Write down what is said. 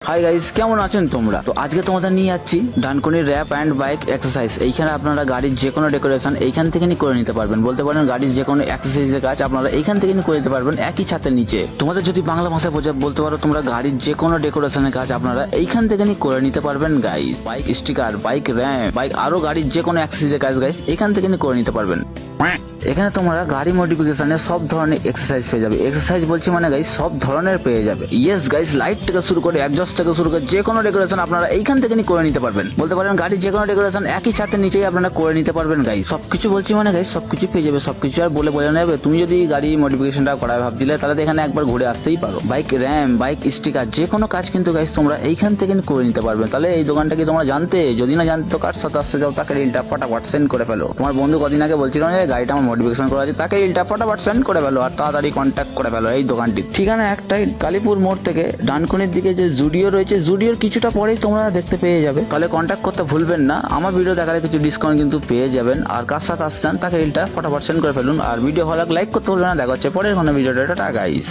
Hi guys, কেমন আছেন তোমরা? তো আজকে তোমাদের নিয়ে যাচ্ছি ডানকুনির র্যাপ অ্যান্ড বাইক এক্সারসাইজ। এইখানে আপনারা গাড়ির যে কোনো ডেকোরেশন এইখান থেকে করে নিতে পারবেন। বলতে পারেন গাড়ির যে কোনো এক্সারসাইজের কাজ আপনারা এইখান থেকে করে নিতে পারবেন একই ছাদের নিচে। তোমাদের যদি বাংলা ভাষায় বলতে পারো তোমরা গাড়ির যে কোনো ডেকোরেশনের কাজ আপনারা এইখান থেকে করে নিতে পারবেন guys. Bike sticker, bike ramp, bike আরো গাড়ির যে কোনো এক্সারসাইজের কাজ গাইস এইখান থেকে করে নিতে পারবেন। এখানে তোমরা গাড়ি মডিফিকেশনের সব ধরনের এক্সারসাইজ পেয়ে যাবে। এক্সারসাইজ বলছি মানে গাইস সব ধরনের পেয়ে যাবে। ইয়েস গাইস, লাইট থেকে শুরু করে এক্সজস্ট থেকে শুরু করে যে কোনো ডেকোরেশন আপনারা এইখান থেকে করে নিতে পারবেন। বলতে পারেন গাড়ির যে কোনো ডেকোরেশন একই ছাদের নিচেই আপনারা করে নিতে পারবেন গাইস। সবকিছু বলছি মানে গাইস সবকিছু পেয়ে যাবে। সবকিছু আর বলে বোঝানো যাবে? তুমি যদি গাড়ি মডিফিকেশনটা করার ভাবছিলে তাহলে এখানে একবার ঘুরে আসতেই পারো। বাইক র্যাম, বাইক স্টিকার যে কোনো কাজ কিন্তু গাইস তোমরা এইখান থেকে করে নিতে পারবে। তাহলে এই দোকানটা কি তোমরা জানতে? যদি না জানতে তো কার সাথে আসতে যাও তাকে রিলটা ফটাফট সেন্ড করে ফেলো। তোমার বন্ধু কদিন আগে বলছিল না গাড়িটা আমার মডিফিকেশন করা আছে, তাকে রিলটা ফটাফট সেন্ড করে ফেলো আর তাড়াতাড়ি কন্ট্যাক্ট করে ফেলো এই দোকানটি। ঠিকানা একটাই, কালীপুর মোড় থেকে ডানকুনির দিকে যে জুডিও রয়েছে, জুডিওর কিছুটা পরেই তোমরা দেখতে পেয়ে যাবে। তাহলে কন্ট্যাক্ট করতে ভুলবেন না। আমার ভিডিও দেখালে কিছু ডিসকাউন্ট কিন্তু পেয়ে যাবেন। আর কার সাথে আসছেন তাকে রিলটা ফটাফট সেন্ড করে ফেলুন। আর ভিডিও ভালো লাগলে লাইক করতে ভুলবেন না। দেখা হচ্ছে পরের কোনো ভিডিওটা। Tata guys.